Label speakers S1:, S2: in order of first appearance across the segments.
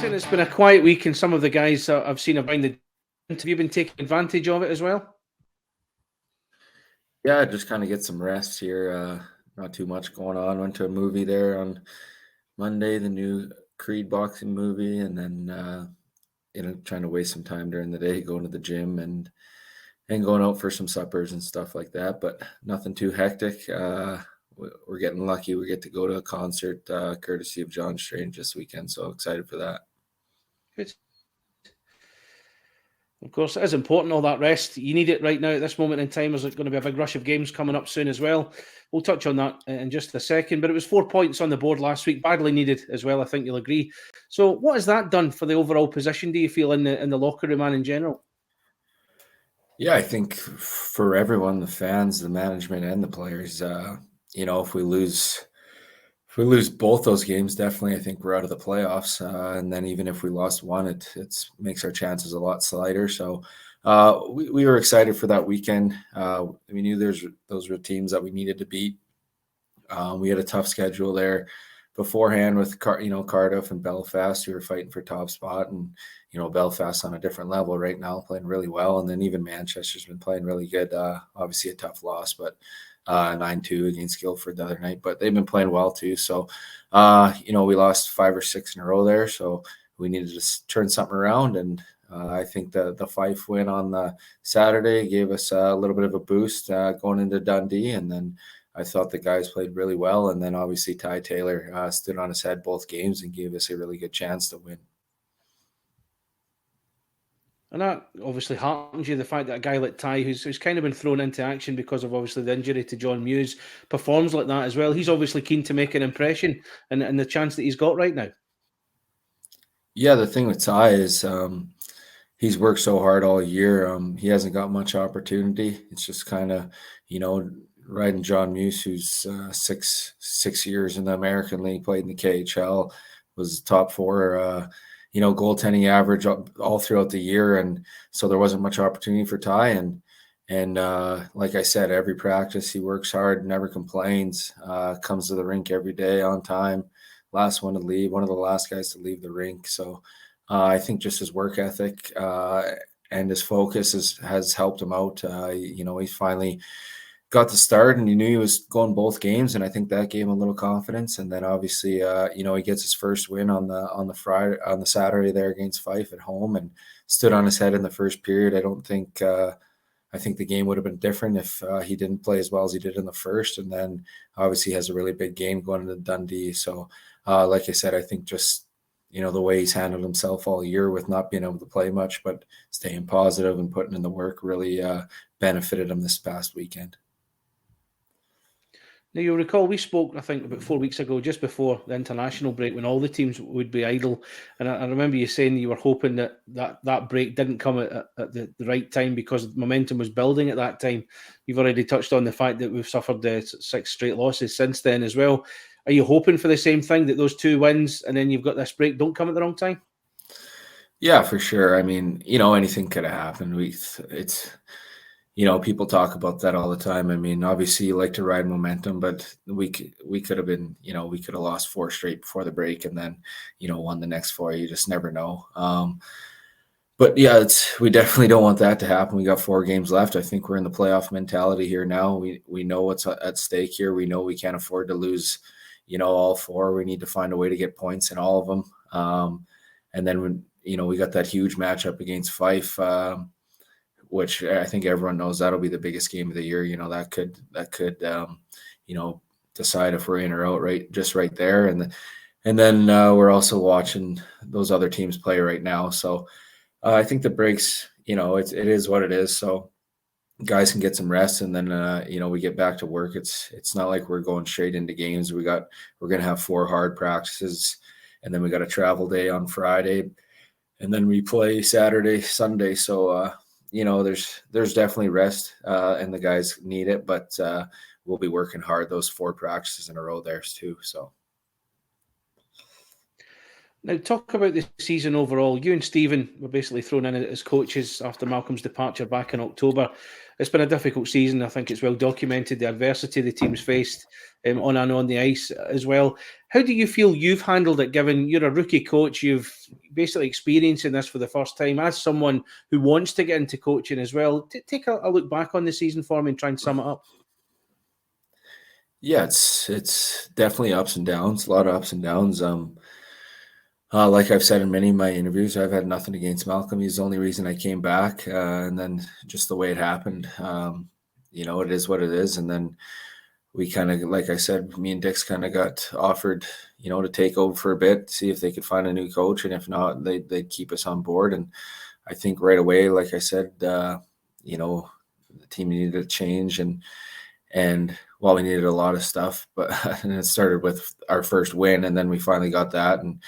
S1: Saying it's been a quiet week, and some of the guys I've seen around the. Have you been taking advantage of it as well?
S2: Yeah, just kind of get some rest here. Not too much going on. Went to a movie there on Monday, the new Creed boxing movie, and then trying to waste some time during the day, going to the gym and going out for some suppers and stuff like that. But nothing too hectic. We're getting lucky. We get to go to a concert courtesy of John Strange this weekend, so excited for that.
S1: Good. Of course, it is important, all that rest. You need it right now at this moment in time. There's going to be a big rush of games coming up soon as well. We'll touch on that in just a second. But it was 4 points on the board last week, badly needed as well. I think you'll agree. So, what has that done for the overall position? Do you feel in the locker room and in general?
S2: Yeah, I think for everyone, the fans, the management, and the players, if we lose both those games, definitely I think we're out of the playoffs. And then even if we lost one, it makes our chances a lot slighter. So we were excited for that weekend. We knew those were teams that we needed to beat. We had a tough schedule there beforehand with Cardiff and Belfast, who were fighting for top spot, and Belfast on a different level right now, playing really well, and then even Manchester's been playing really good. Obviously a tough loss, but 9-2 against Guildford the other night, but they've been playing well too. So we lost 5 or 6 in a row there, so we needed to turn something around, and I think the Fife win on the Saturday gave us a little bit of a boost going into Dundee, and then I thought the guys played really well, and then obviously Ty Taylor stood on his head both games and gave us a really good chance to win.
S1: And that obviously heartens you, the fact that a guy like Ty, who's kind of been thrown into action because of obviously the injury to John Muse, performs like that as well. He's obviously keen to make an impression and the chance that he's got right now.
S2: Yeah, the thing with Ty is he's worked so hard all year. He hasn't got much opportunity. It's just kind of, riding John Muse, who's six years in the American League, played in the KHL, was top 4 goaltending average all throughout the year, and so there wasn't much opportunity for Ty. And like I said, every practice he works hard, never complains, comes to the rink every day on time. Last one to leave, one of the last guys to leave the rink. So I think just his work ethic and his focus has helped him out. He's finally got the start, and he knew he was going both games, and I think that gave him a little confidence. And then obviously, he gets his first win on the Saturday there against Fife at home, and stood on his head in the first period. I think the game would have been different if he didn't play as well as he did in the first. And then obviously has a really big game going into Dundee. So, like I said, I think just the way he's handled himself all year with not being able to play much, but staying positive and putting in the work really benefited him this past weekend.
S1: Now, you'll recall we spoke, I think, about 4 weeks ago, just before the international break, when all the teams would be idle. And I remember you saying you were hoping that break didn't come at the right time because momentum was building at that time. You've already touched on the fact that we've suffered 6 straight losses since then as well. Are you hoping for the same thing, that those 2 wins and then you've got this break don't come at the wrong time?
S2: Yeah, for sure. I mean, anything could have happened. People talk about that all the time. I mean, obviously you like to ride momentum, but we could have been, we could have lost 4 straight before the break and then, won the next 4. You just never know. But yeah, we definitely don't want that to happen. We got 4 games left. I think we're in the playoff mentality here now. We know what's at stake here. We know we can't afford to lose, all 4. We need to find a way to get points in all of them. And then when, we got that huge matchup against Fife, which I think everyone knows that'll be the biggest game of the year. That could decide if we're in or out right there. And then we're also watching those other teams play right now. So I think the breaks, it is what it is. So guys can get some rest, and then we get back to work. It's not like we're going straight into games. We're going to have 4 hard practices, and then we got a travel day on Friday, and then we play Saturday, Sunday. So there's definitely rest, and the guys need it, but we'll be working hard those 4 practices in a row there too. So
S1: Now, talk about the season overall. You and Stephen were basically thrown in as coaches after Malcolm's departure back in October. It's been a difficult season. I think it's well documented, the adversity the team's faced on and on the ice as well. How do you feel you've handled it, given you're a rookie coach? You've basically experiencing this for the first time as someone who wants to get into coaching as well. Take a look back on the season for me and try and sum it up.
S2: Yeah, it's definitely ups and downs, a lot of ups and downs. Like I've said in many of my interviews, I've had nothing against Malcolm. He's the only reason I came back, and then just the way it happened. It is what it is. And then we kind of, like I said, me and Dix kind of got offered, to take over for a bit, see if they could find a new coach, and if not, they'd keep us on board. And I think right away, like I said, the team needed a change, and we needed a lot of stuff, but and it started with our first win, and then we finally got that, and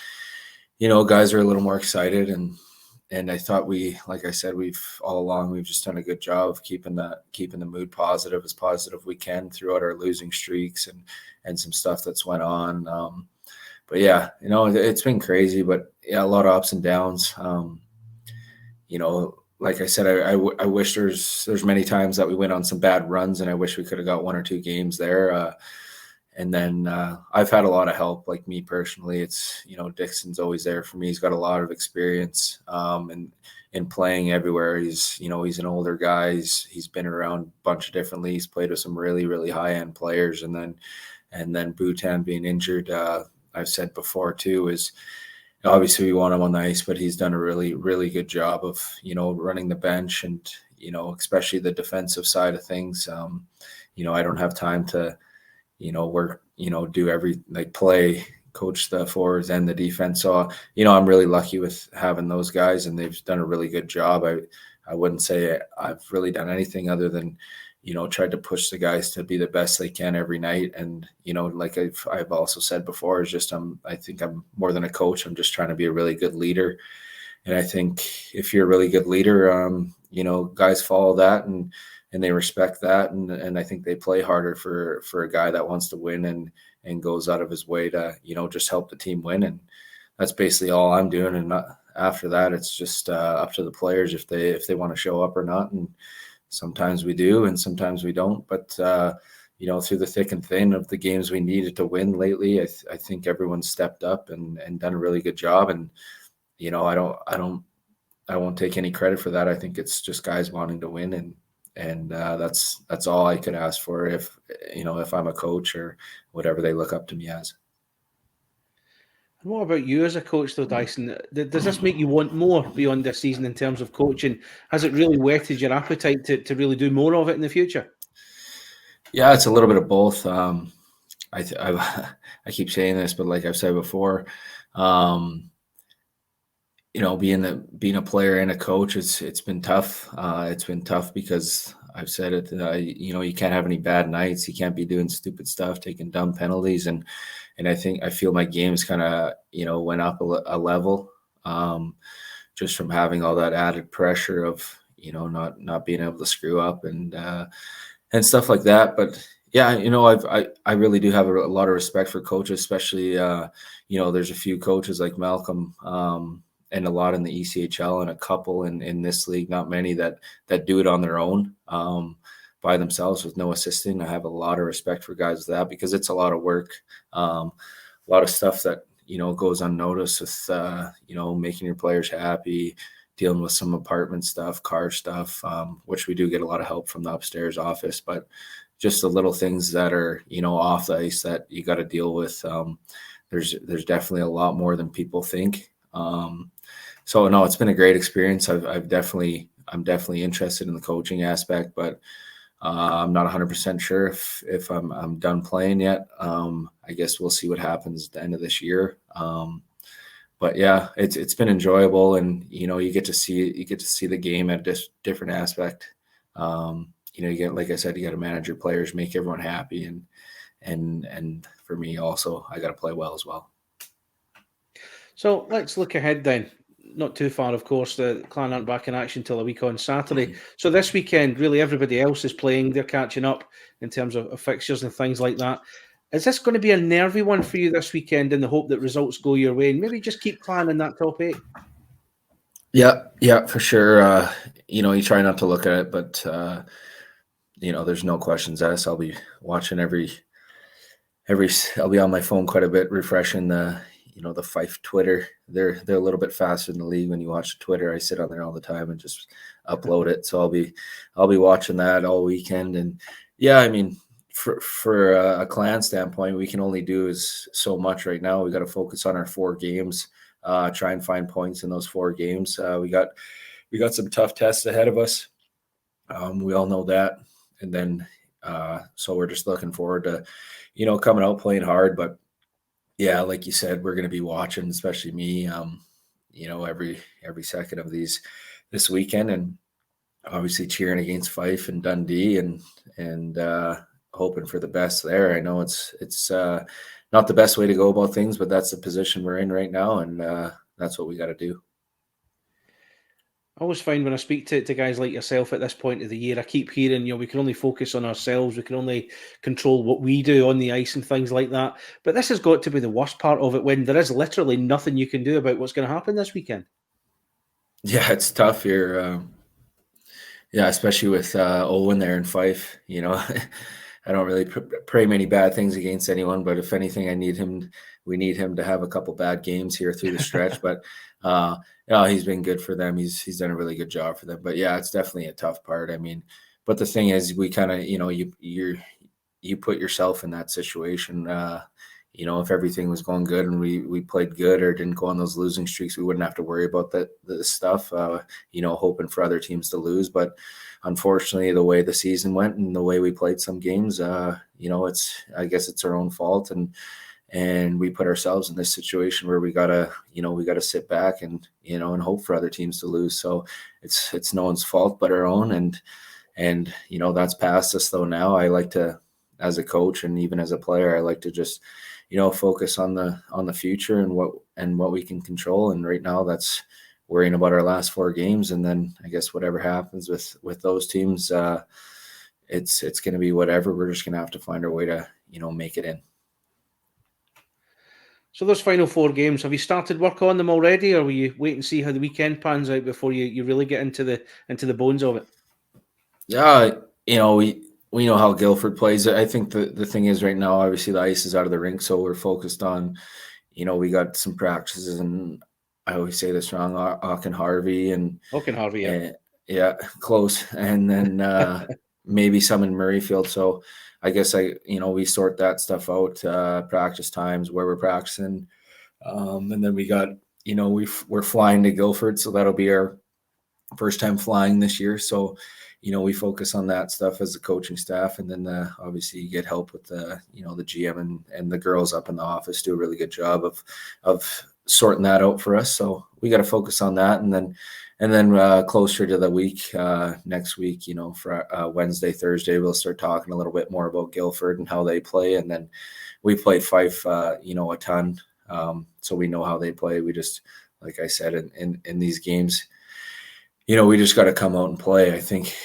S2: guys are a little more excited, and I thought like I said, we've all along, we've just done a good job of keeping the mood positive we can throughout our losing streaks and some stuff that's went on. But yeah, it's been crazy, but yeah, a lot of ups and downs. Like I said, I wish there's many times that we went on some bad runs, and I wish we could have got 1 or 2 games there. And then I've had a lot of help, like me personally. It's, Dixon's always there for me. He's got a lot of experience in playing everywhere. He's an older guy. He's been around a bunch of different leagues, played with some really, really high-end players. And then Bhutan being injured, I've said before too, is obviously we want him on the ice, but he's done a really, really good job of, running the bench and, especially the defensive side of things. I don't have time to, work, do play, coach the forwards and the defense. So, I'm really lucky with having those guys, and they've done a really good job. I wouldn't say I've really done anything other than, tried to push the guys to be the best they can every night. And, like I've also said before, is just, I think I'm more than a coach. I'm just trying to be a really good leader. And I think if you're a really good leader, guys follow that and they respect that. And I think they play harder for a guy that wants to win and goes out of his way to, just help the team win. And that's basically all I'm doing. And after that, it's just up to the players if they want to show up or not. And sometimes we do, and sometimes we don't. But, through the thick and thin of the games we needed to win lately, I think everyone stepped up and done a really good job. And, I won't take any credit for that. I think it's just guys wanting to win, and that's all I could ask for if I'm a coach or whatever they look up to me as.
S1: And what about you as a coach, though, Dyson? Does this make you want more beyond this season in terms of coaching? Has it really whetted your appetite to really do more of it in the future?
S2: Yeah, it's a little bit of both. I keep saying this, but like I've said before, being a player and a coach, it's been tough. It's been tough because I've said it. You can't have any bad nights. You can't be doing stupid stuff, taking dumb penalties, and I feel my game's kind of went up a level, just from having all that added pressure of not being able to screw up and stuff like that. But yeah, I really do have a lot of respect for coaches, especially there's a few coaches like Malcolm. And a lot in the ECHL and a couple in this league, not many that do it on their own by themselves with no assistant. I have a lot of respect for guys like that because it's a lot of work, a lot of stuff that, goes unnoticed with, making your players happy, dealing with some apartment stuff, car stuff, which we do get a lot of help from the upstairs office, but just the little things that are, off the ice that you got to deal with. There's definitely a lot more than people think. So no, it's been a great experience. I'm definitely interested in the coaching aspect, but I'm not 100% sure if I'm done playing yet. I guess we'll see what happens at the end of this year. But yeah, it's been enjoyable, and you get to see the game at a different aspect. You get, like I said, you got to manage your players, make everyone happy, and for me also, I got to play well as well.
S1: So let's look ahead then. Not too far, of course. The Clan aren't back in action till a week on Saturday. So this weekend, really, everybody else is playing. They're catching up in terms of fixtures and things like that. Is this going to be a nervy one for you this weekend in the hope that results go your way? And maybe just keep climbing that top 8?
S2: Yeah, for sure. You try not to look at it, but there's no questions asked. I'll be watching I'll be on my phone quite a bit, refreshing the Fife Twitter. They're a little bit faster than the league when you watch Twitter. I sit on there all the time and just upload it. So I'll be watching that all weekend. And yeah, I mean, for a clan standpoint, we can only do is so much right now. We got to focus on our 4 games, try and find points in those 4 games. We got some tough tests ahead of us. We all know that. And then, so we're just looking forward to, coming out playing hard. But yeah, like you said, we're going to be watching, especially me, every second of this weekend, and obviously cheering against Fife and Dundee and hoping for the best there. I know it's not the best way to go about things, but that's the position we're in right now, and that's what we got to do.
S1: I always find when I speak to guys like yourself at this point of the year, I keep hearing, we can only focus on ourselves. We can only control what we do on the ice and things like that. But this has got to be the worst part of it, when there is literally nothing you can do about what's going to happen this weekend.
S2: Yeah, it's tough here. Yeah, especially with Owen there in Fife. I don't really pray many bad things against anyone, but if anything, we need him to have a couple bad games here through the stretch. But he's been good for them. He's done a really good job for them. But yeah, it's definitely a tough part. I mean, but the thing is, we kind of, you put yourself in that situation. If everything was going good and we played good or didn't go on those losing streaks, we wouldn't have to worry about the stuff, hoping for other teams to lose. But unfortunately, the way the season went and the way we played some games, I guess it's our own fault. And we put ourselves in this situation where we gotta sit back and hope for other teams to lose. So it's no one's fault but our own. And that's past us though. Now I like to, as a coach and even as a player, I like to just focus on the future and what we can control. And right now that's worrying about our last 4 games. And then I guess whatever happens with those teams, it's going to be whatever. We're just going to have to find our way to, make it in.
S1: So those final 4 games, have you started work on them already, or will you wait and see how the weekend pans out before you really get into the bones of it?
S2: Yeah, we know how Guildford plays. I think the thing is right now, obviously the ice is out of the rink, so we're focused on, we got some practices, and I always say this wrong, Auchenharvey and
S1: Auchenharvey, yeah.
S2: Yeah, close. And then maybe some in Murrayfield. So I guess we sort that stuff out, practice times, where we're practicing. And then we got, we're flying to Guildford, so that'll be our first time flying this year. So we focus on that stuff as a coaching staff, and then obviously you get help with the GM and the girls up in the office do a really good job of sorting that out for us. So we got to focus on that, and then closer to the week, next week, for Wednesday, Thursday, we'll start talking a little bit more about Guildford and how they play, and then we play Fife, a ton, so we know how they play. We just, like I said, in these games, we just got to come out and play. I think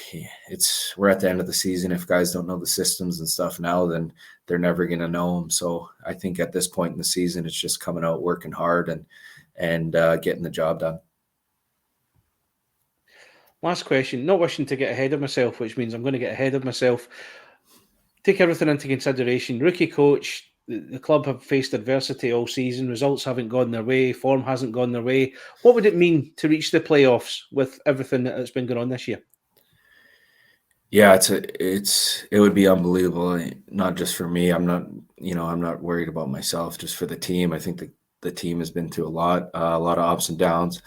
S2: we're at the end of the season. If guys don't know the systems and stuff now, then they're never going to know them. So I think at this point in the season, it's just coming out, working hard, and getting the job done.
S1: Last question, not wishing to get ahead of myself, which means I'm going to get ahead of myself. Take everything into consideration. Rookie coach, the club have faced adversity all season. Results haven't gone their way. Form hasn't gone their way. What would it mean to reach the playoffs with everything that's been going on this year?
S2: Yeah, it would be unbelievable. Not just for me. I'm not worried about myself. Just for the team. I think the team has been through a lot of ups and downs,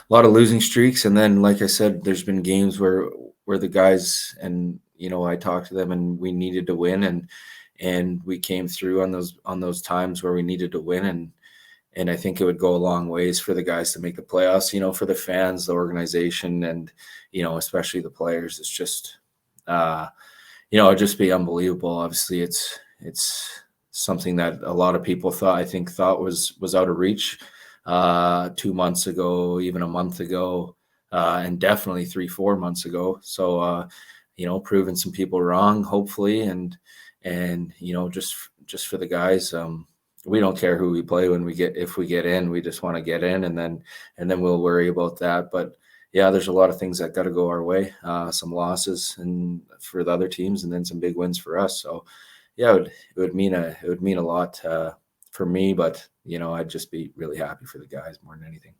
S2: a lot of losing streaks, and then, like I said, there's been games where the guys and I talked to them and we needed to win, and we came through on those times where we needed to win, and I think it would go a long ways for the guys to make the playoffs. For the fans, the organization, and especially the players. It's just it'd just be unbelievable. Obviously, it's something that a lot of people thought was out of reach 2 months ago, even a month ago, and definitely 3-4 months ago. So proving some people wrong, hopefully, and just for the guys. We don't care who we play if we get in. We just want to get in, and then we'll worry about that. But yeah, there's a lot of things that got to go our way. Some losses and for the other teams, and then some big wins for us. So yeah, it would mean a lot for me. But I'd just be really happy for the guys more than anything.